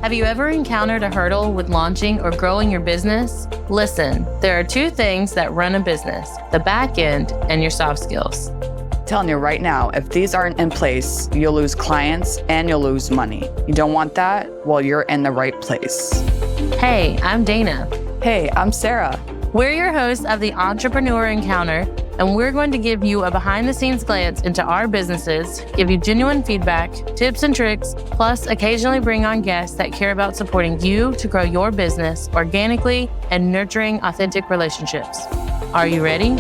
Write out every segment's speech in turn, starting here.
Have you ever encountered a hurdle with launching or growing your business? Listen, there are two things that run a business, the back end and your soft skills. Telling you right now, if these aren't in place, you'll lose clients and you'll lose money. You don't want that? Well, you're in the right place. Hey, I'm Dana. Hey, I'm Sarah. We're your hosts of the Entrepreneur Encounter, and we're going to give you a behind-the-scenes glance into our businesses, give you genuine feedback, tips and tricks, plus occasionally bring on guests that care about supporting you to grow your business organically and nurturing authentic relationships. Are you ready?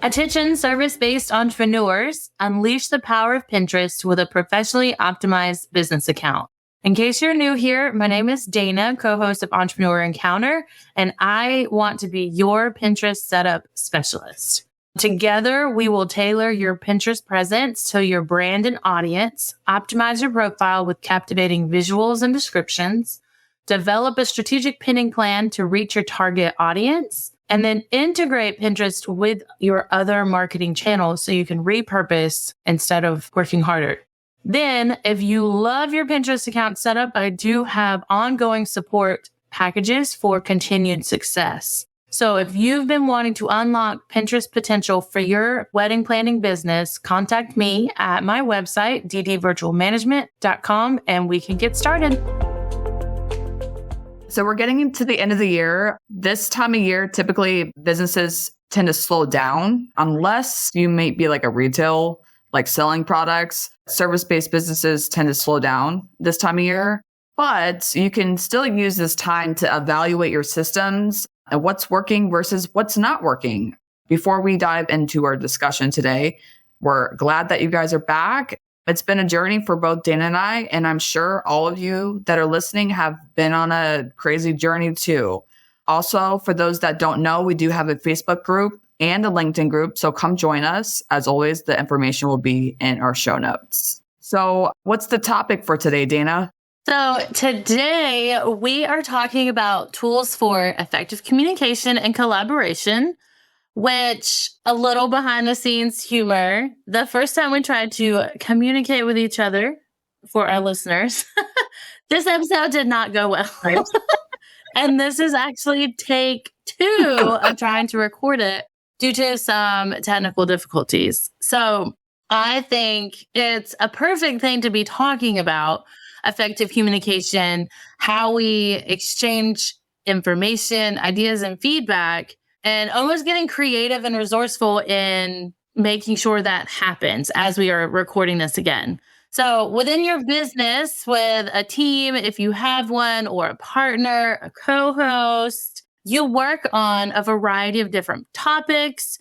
Attention service-based entrepreneurs, unleash the power of Pinterest with a professionally optimized business account. In case you're new here, my name is Dana, co-host of Entrepreneur Encounter, and I want to be your Pinterest setup specialist. Together, we will tailor your Pinterest presence to your brand and audience, optimize your profile with captivating visuals and descriptions, develop a strategic pinning plan to reach your target audience, and then integrate Pinterest with your other marketing channels so you can repurpose instead of working harder. Then, if you love your Pinterest account setup, I do have ongoing support packages for continued success. So if you've been wanting to unlock Pinterest potential for your wedding planning business, contact me at my website, ddvirtualmanagement.com, and we can get started. So we're getting into the end of the year. This time of year, typically businesses tend to slow down unless you may be like a retail, like selling products. Service-based businesses tend to slow down this time of year, but you can still use this time to evaluate your systems and what's working versus what's not working. Before we dive into our discussion today, we're glad that you guys are back. It's been a journey for both Dana and I'm sure all of you that are listening have been on a crazy journey too. Also, for those that don't know, we do have a Facebook group and a LinkedIn group, so come join us. As always, the information will be in our show notes. So what's the topic for today, Dana? So today we are talking about tools for effective communication and collaboration, which a little behind the scenes humor. The first time we tried to communicate with each other for our listeners, this episode did not go well. And this is actually take 2 of trying to record it due to some technical difficulties. So I think it's a perfect thing to be talking about effective communication, how we exchange information, ideas, and feedback, and almost getting creative and resourceful in making sure that happens as we are recording this again. So within your business with a team, if you have one, or a partner, a co-host, you work on a variety of different topics,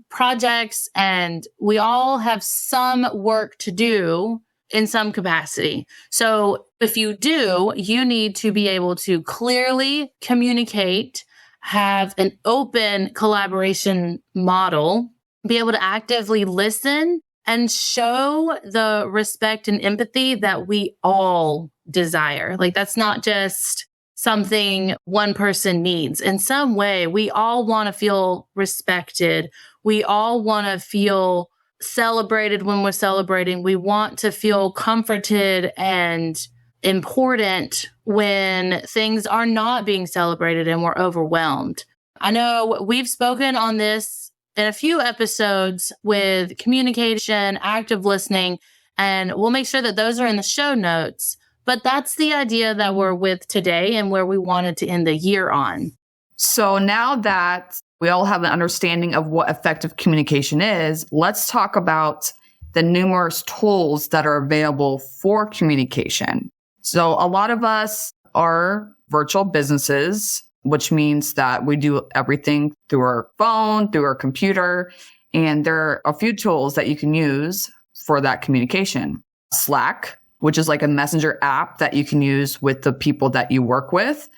projects, and we all have some work to do in some capacity. So if you do, you need to be able to clearly communicate, have an open collaboration model, be able to actively listen, and show the respect and empathy that we all desire. Like, that's not just something one person needs. In some way, we all want to feel respected. We all want to feel celebrated when we're celebrating. We want to feel comforted and important when things are not being celebrated and we're overwhelmed. I know we've spoken on this in a few episodes with communication, active listening, and we'll make sure that those are in the show notes. But that's the idea that we're with today and where we wanted to end the year on. So now that we all have an understanding of what effective communication is, let's talk about the numerous tools that are available for communication. So a lot of us are virtual businesses, which means that we do everything through our phone, through our computer, and there are a few tools that you can use for that communication. Slack, which is like a messenger app that you can use with the people that you work with.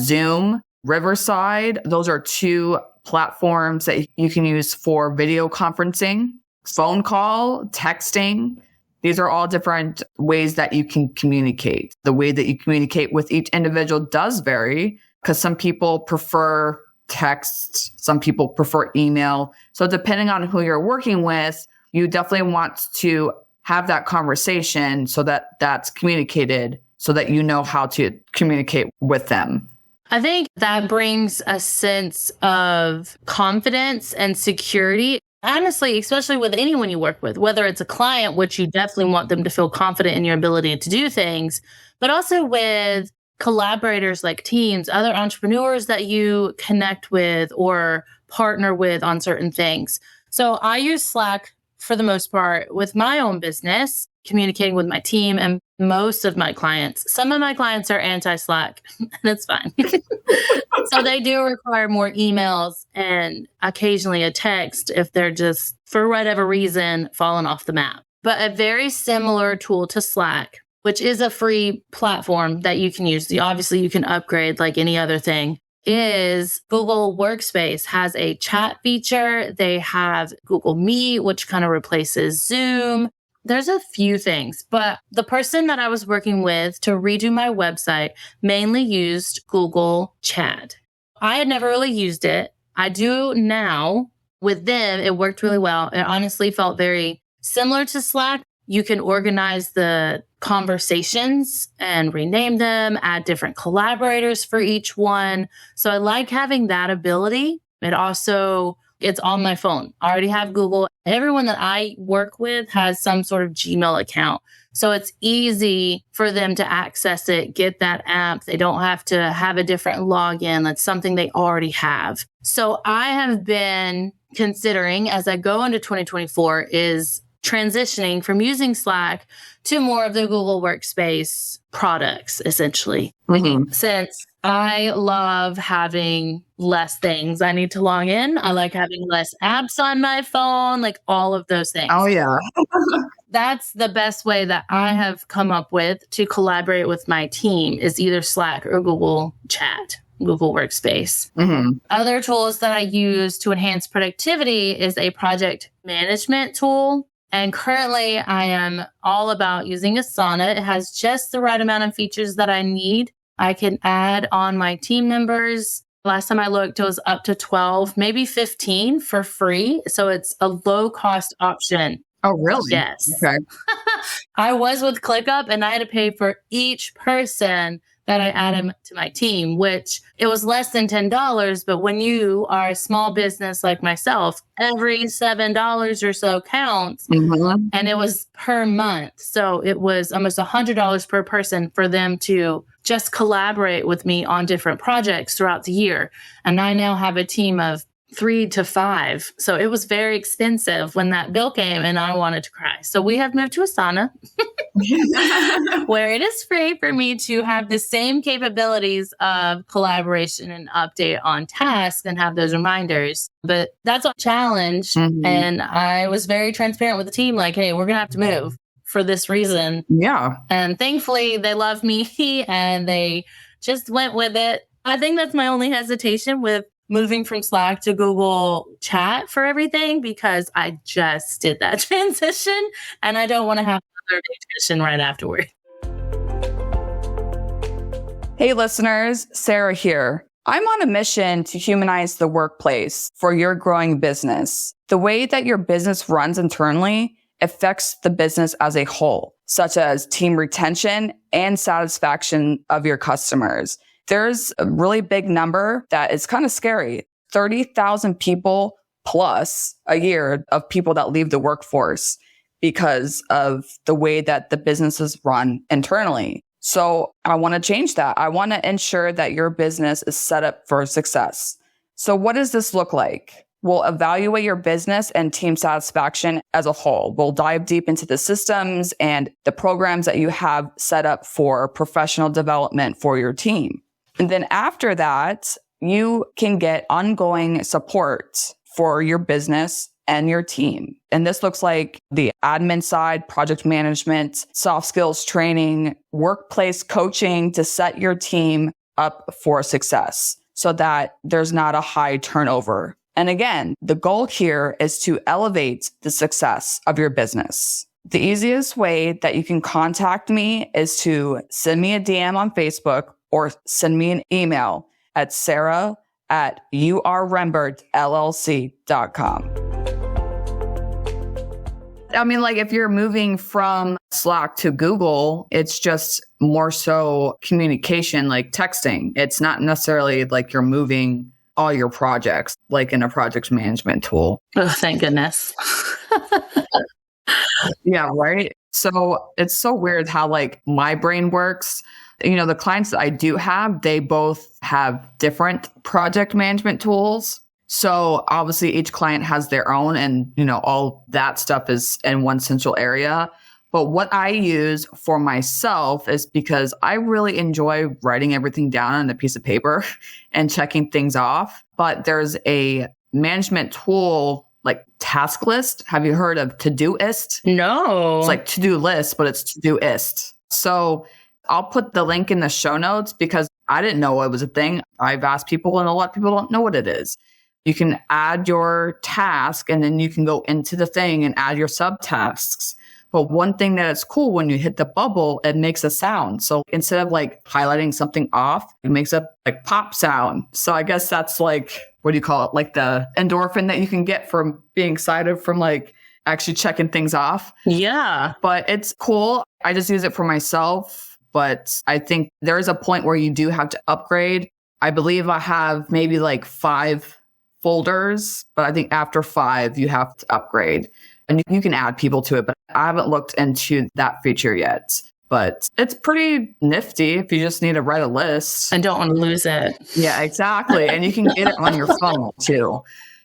Zoom, Riverside, those are 2 platforms that you can use for video conferencing. Phone call, texting. These are all different ways that you can communicate. The way that you communicate with each individual does vary because some people prefer text, some people prefer email. So depending on who you're working with, you definitely want to have that conversation so that that's communicated so that you know how to communicate with them. I think that brings a sense of confidence and security. Honestly, especially with anyone you work with, whether it's a client, which you definitely want them to feel confident in your ability to do things, but also with collaborators like teams, other entrepreneurs that you connect with or partner with on certain things. So I use Slack for the most part with my own business, communicating with my team and most of my clients. Some of my clients are anti-Slack, and it's fine. So they do require more emails and occasionally a text if they're just, for whatever reason, falling off the map. But a very similar tool to Slack, which is a free platform that you can use. Obviously, you can upgrade like any other thing, is Google Workspace has a chat feature. They have Google Meet, which kind of replaces Zoom. There's a few things, but the person that I was working with to redo my website mainly used Google Chat. I had never really used it. I do now. With them, it worked really well. It honestly felt very similar to Slack. You can organize the conversations and rename them, add different collaborators for each one. So I like having that ability. It's on my phone. I already have Google. Everyone that I work with has some sort of Gmail account. So it's easy for them to access it, get that app. They don't have to have a different login. That's something they already have. So I have been considering, as I go into 2024, is transitioning from using Slack to more of the Google Workspace products, essentially. Mm-hmm. Since I love having less things I need to log in. I like having less apps on my phone, like all of those things. Oh, yeah. That's the best way that I have come up with to collaborate with my team is either Slack or Google Chat, Google Workspace. Mm-hmm. Other tools that I use to enhance productivity is a project management tool. And currently I am all about using Asana. It has just the right amount of features that I need. I can add on my team members. Last time I looked, it was up to 12, maybe 15 for free. So it's a low cost option. Oh, really? Yes. Okay. I was with ClickUp and I had to pay for each person that I added to my team, which it was less than $10. But when you are a small business like myself, every $7 or so counts. Mm-hmm. And it was per month. So it was almost $100 per person for them to just collaborate with me on different projects throughout the year. And I now have a team of 3 to 5. So it was very expensive when that bill came and I wanted to cry. So we have moved to Asana where it is free for me to have the same capabilities of collaboration and update on tasks and have those reminders. But that's a challenge. Mm-hmm. And I was very transparent with the team, like, hey, we're going to have to move for this reason. Yeah. And thankfully they love me and they just went with it. I think that's my only hesitation with moving from Slack to Google Chat for everything, because I just did that transition and I don't want to have another transition right afterward. Hey listeners, Sarah here. I'm on a mission to humanize the workplace for your growing business. The way that your business runs internally affects the business as a whole, such as team retention and satisfaction of your customers. There's a really big number that is kind of scary. 30,000 people plus a year of people that leave the workforce because of the way that the business is run internally. So I want to change that. I want to ensure that your business is set up for success. So what does this look like? We'll evaluate your business and team satisfaction as a whole. We'll dive deep into the systems and the programs that you have set up for professional development for your team. And then after that, you can get ongoing support for your business and your team. And this looks like the admin side, project management, soft skills training, workplace coaching to set your team up for success so that there's not a high turnover. And again, the goal here is to elevate the success of your business. The easiest way that you can contact me is to send me a DM on Facebook or send me an email at sarah@urrembertllc.com. I mean, like if you're moving from Slack to Google, it's just more so communication, like texting. It's not necessarily like you're moving all your projects, like in a project management tool. Oh, thank goodness. Yeah, right. So it's so weird how like my brain works. The clients that I do have, they both have different project management tools. So obviously each client has their own and, all that stuff is in one central area. But what I use for myself is because I really enjoy writing everything down on a piece of paper and checking things off. But there's a management tool like task list. Have you heard of Todoist? No. It's like to-do list, but it's Todoist. So I'll put the link in the show notes because I didn't know it was a thing. I've asked people and a lot of people don't know what it is. You can add your task and then you can go into the thing and add your subtasks. But one thing that is cool when you hit the bubble, it makes a sound. So instead of like highlighting something off, it makes a like pop sound. So I guess that's like, what do you call it? Like the endorphin that you can get from being excited from like actually checking things off. Yeah. But it's cool. I just use it for myself. But I think there is a point where you do have to upgrade. I believe I have maybe like 5 folders, but I think after 5, you have to upgrade. And you can add people to it, but I haven't looked into that feature yet. But it's pretty nifty if you just need to write a list. I don't want to lose it. Yeah, exactly. And you can get it on your phone too.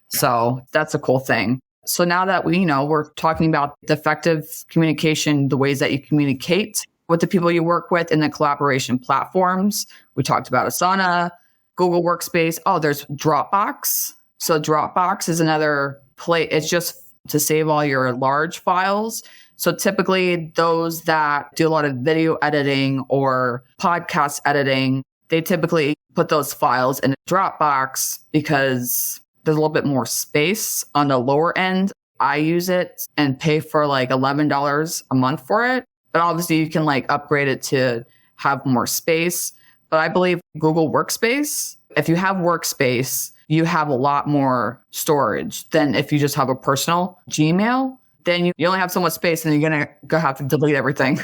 So that's a cool thing. So now that we're talking about the effective communication, the ways that you communicate with the people you work with and the collaboration platforms. We talked about Asana, Google Workspace. Oh, there's Dropbox. So Dropbox is another place. It's just to save all your large files. So typically those that do a lot of video editing or podcast editing, they typically put those files in a Dropbox because there's a little bit more space on the lower end. I use it and pay for like $11 a month for it. But obviously you can like upgrade it to have more space. But I believe Google Workspace, if you have Workspace, you have a lot more storage than if you just have a personal Gmail. Then you only have so much space and you're going to have to delete everything.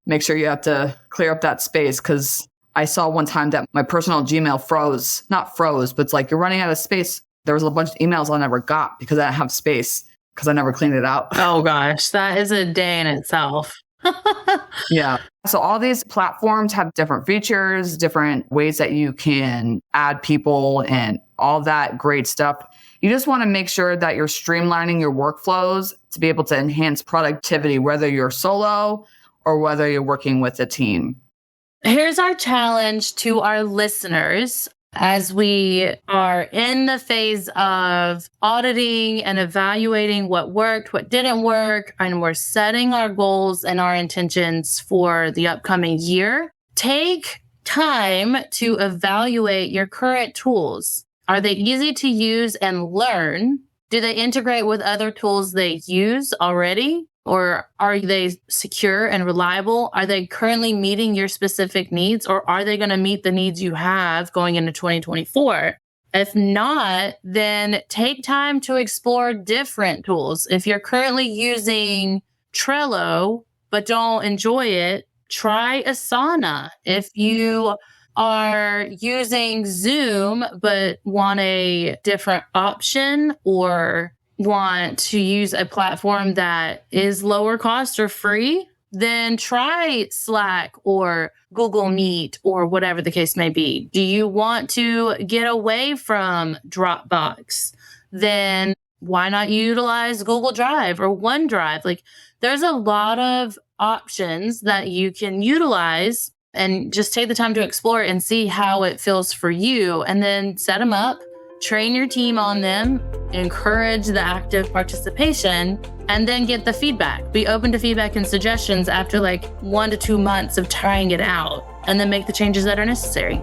Make sure you have to clear up that space because I saw one time that my personal Gmail froze. Not froze, but it's like you're running out of space. There was a bunch of emails I never got because I didn't have space because I never cleaned it out. Oh gosh, that is a day in itself. Yeah. So all these platforms have different features, different ways that you can add people and all that great stuff. You just want to make sure that you're streamlining your workflows to be able to enhance productivity, whether you're solo or whether you're working with a team. Here's our challenge to our listeners as we are in the phase of auditing and evaluating what worked, what didn't work, and we're setting our goals and our intentions for the upcoming year. Take time to evaluate your current tools. Are they easy to use and learn? Do they integrate with other tools they use already? Or are they secure and reliable? Are they currently meeting your specific needs, or are they going to meet the needs you have going into 2024? If not, then take time to explore different tools. If you're currently using Trello but don't enjoy it, try Asana. If you are using Zoom but want a different option or want to use a platform that is lower cost or free, then try Slack or Google Meet or whatever the case may be. Do you want to get away from Dropbox? Then why not utilize Google Drive or OneDrive? Like, there's a lot of options that you can utilize, and just take the time to explore and see how it feels for you, and then set them up. Train your team on them, encourage the active participation, and then get the feedback. Be open to feedback and suggestions after like 1 to 2 months of trying it out, and then make the changes that are necessary.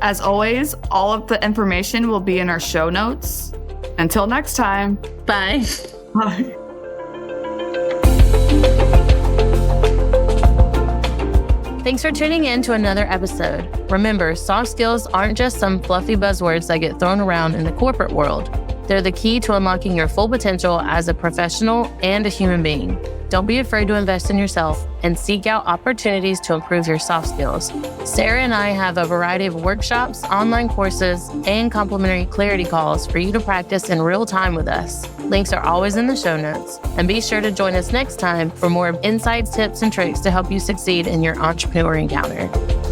As always, all of the information will be in our show notes. Until next time. Bye. Bye. Thanks for tuning in to another episode. Remember, soft skills aren't just some fluffy buzzwords that get thrown around in the corporate world. They're the key to unlocking your full potential as a professional and a human being. Don't be afraid to invest in yourself and seek out opportunities to improve your soft skills. Sarah and I have a variety of workshops, online courses, and complimentary clarity calls for you to practice in real time with us. Links are always in the show notes. And be sure to join us next time for more insights, tips, and tricks to help you succeed in your entrepreneur encounter.